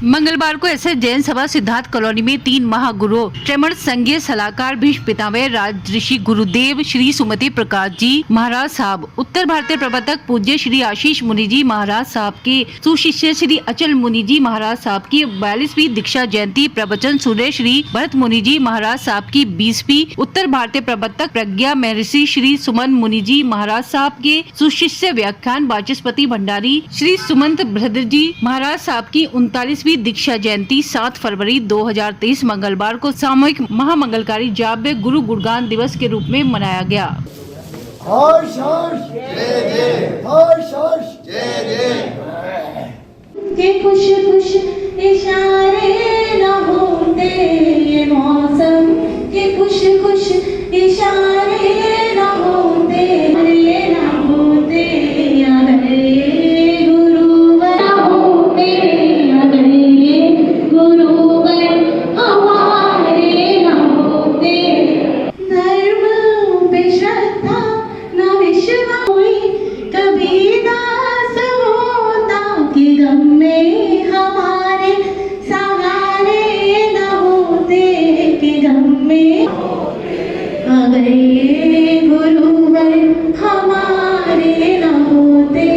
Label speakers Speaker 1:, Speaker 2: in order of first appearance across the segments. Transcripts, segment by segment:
Speaker 1: मंगलवार को ऐसे जैन सभा सिद्धार्थ कॉलोनी में 3 महागुरु ट्रेमर संघीय सलाहकार भीष्म पितामह राजऋषि गुरुदेव श्री सुमति प्रकाश जी महाराज साहब, उत्तर भारतीय प्रवर्तक पूज्य श्री आशीष मुनि जी महाराज साहब के सुशिष्य श्री अचल मुनि जी महाराज साहब की 42वीं दीक्षा जयंती, प्रवचन सूर्य श्री भरत मुनि जी महाराज साहब की 20वीं, उत्तर भारतीय प्रवर्तक प्रज्ञा महर्षि श्री सुमन मुनि जी महाराज साहब के सुशिष्य व्याख्यान, वाचस्पति भंडारी श्री सुमंत भद्र जी महाराज साहब की 39वीं दीक्षा जयंती 7 फरवरी 2023 मंगलवार को सामूहिक महामंगलकारी जाप गुरु गुणगान दिवस के रूप में मनाया गया।
Speaker 2: हर्ष हर्ष जय जय, हर्ष हर्ष जय जय।
Speaker 3: के खुश खुश इशारे न होते ये मौसम, के खुश खुश इशारे न होते ये न होते, अगर ये गुरुवर होते, अगर ये गुरुवर हमारे न होते। धर्म पे श्रद्धा न विश्वास कोई कभी दास होता, कि गम में हमारे सहारे न होते, कि गम में अगर ये गुरुवर हमारे न होते।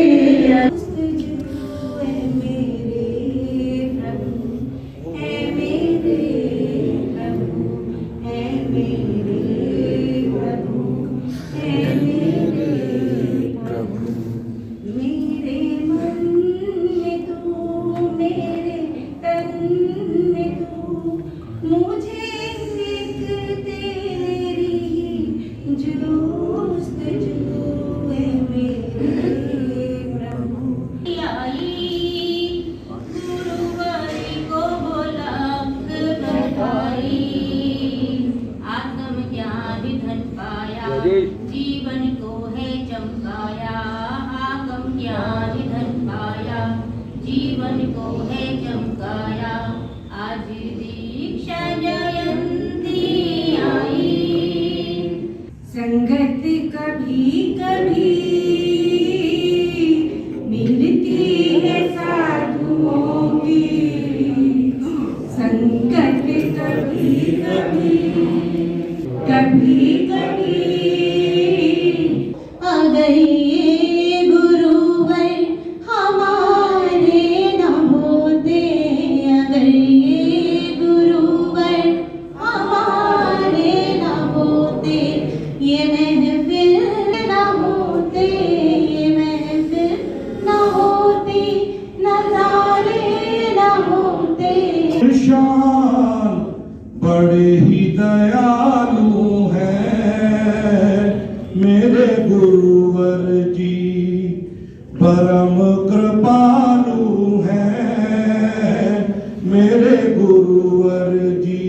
Speaker 4: जीवन को है चमकाया, आगम ज्ञान धन पाया, जीवन को है चमकाया। आज दीक्षा जयंती आई,
Speaker 3: संगत कभी कभी मिलती है साधुओं की, संगत कभी कभी कभी कभी, अगर ये गुरुवर हमारे न होते, अगर ये गुरुवर हमारे न होते, ये महफिल न होते, ये महफिल न होती, नजारे न होते।
Speaker 2: शान बड़े ही दयालु हैं मेरे गुरुवर जी, परम कृपालु हैं मेरे गुरुवर जी।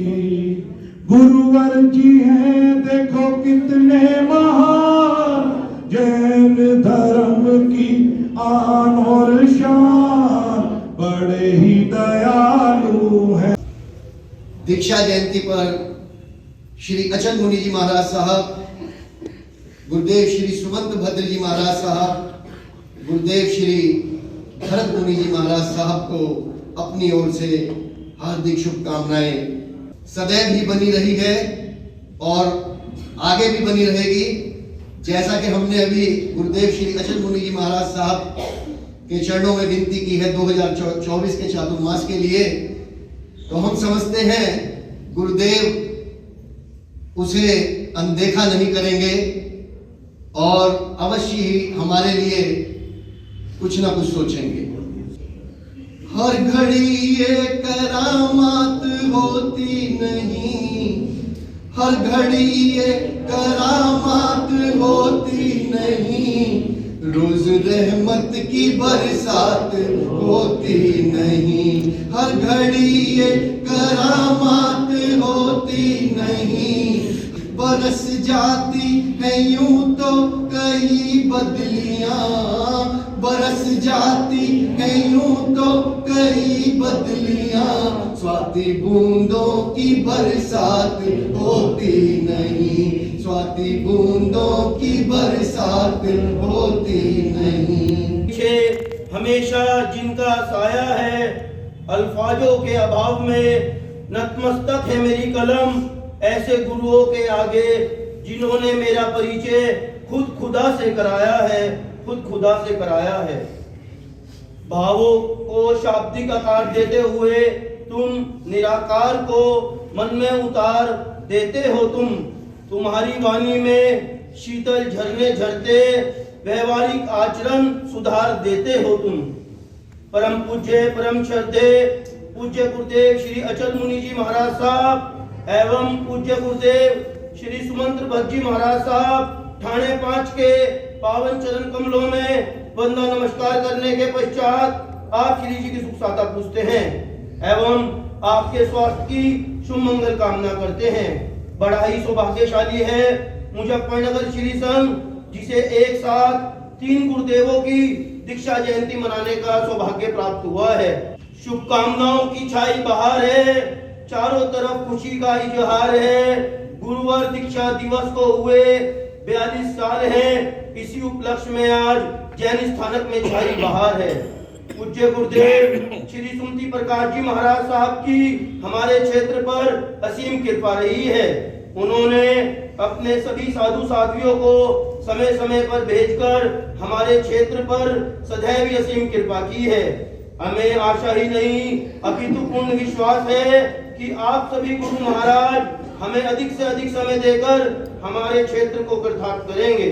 Speaker 2: गुरुवर जी हैं देखो कितने महान, जैन धर्म की आन और शान, बड़े ही दयालु हैं।
Speaker 5: दीक्षा जयंती पर श्री अचल मुनि जी महाराज साहब, गुरुदेव श्री सुमंत भद्र जी महाराज साहब, गुरुदेव श्री भरत मुनि जी महाराज साहब को अपनी ओर से हार्दिक शुभकामनाएं। सदैव ही बनी रही है और आगे भी बनी रहेगी। जैसा कि हमने अभी गुरुदेव श्री अचल मुनि जी महाराज साहब के चरणों में विनती की है 2024 के चातुर्मास के लिए, तो हम समझते हैं गुरुदेव उसे अनदेखा नहीं करेंगे और अवश्य ही हमारे लिए कुछ ना कुछ सोचेंगे। हर घड़ी ये करामात होती नहीं, हर घड़ी ये करामात होती नहीं, रोज रहमत की बरसात होती नहीं, हर घड़ी ये करामात होती नहीं। बरस जाती है यूं तो कई बदलियां, बरस जाती है यूं तो कई बदलियां, स्वाति बूंदों की बरसात होती नहीं, स्वाति बूंदों की बरसात होती नहीं।
Speaker 6: पीछे हमेशा जिनका साया है अल्फाजों के अभाव में नतमस्तक है मेरी कलम ऐसे गुरुओं के आगे जिन्होंने मेरा परिचय खुद खुदा से कराया है, खुद खुदा से कराया है। भावों को शाब्दिक आकार देते हुए तुम निराकार को मन में उतार देते हो। तुम्हारी वाणी में शीतल झरने झरते व्यवहारिक आचरण सुधार देते हो। परम पूज्य परम श्रद्धे पूज्य गुरुदेव श्री अचल मुनि जी महाराज साहब एवं पूज्य गुरुदेव श्री सुमंत भट्ट जी महाराज साहब ठाणे 5 के पावन चरण कमलों में वंदना नमस्कार करने के पश्चात आप श्री जी की सुख साता पूछते हैं एवं आपके स्वास्थ्य की शुभ मंगल कामना करते हैं। बड़ा ही सौभाग्यशाली है मुजफ्फरनगर श्री संघ जिसे एक साथ 3 गुरुदेवों की दीक्षा जयंती मनाने का सौभाग्य प्राप्त हुआ है। शुभकामनाओं की छाई बहार है, चारों तरफ खुशी का इजहार है। गुरुवर दीक्षा दिवस को हुए 42 साल हैं। इसी उपलक्ष्य में आज जैन स्थानक में छाई बहार है। पूज्य गुरुदेव श्री सुमति प्रकाश जी महाराज साहब की हमारे क्षेत्र पर असीम कृपा रही है। उन्होंने अपने सभी साधु साध्वियों को समय समय पर भेजकर हमारे क्षेत्र पर सदैव असीम कृपा की है। हमें आशा ही नहीं अपितु पूर्ण विश्वास है कि आप सभी गुरु महाराज हमें अधिक से अधिक समय देकर हमारे क्षेत्र को कृतार्थ करेंगे।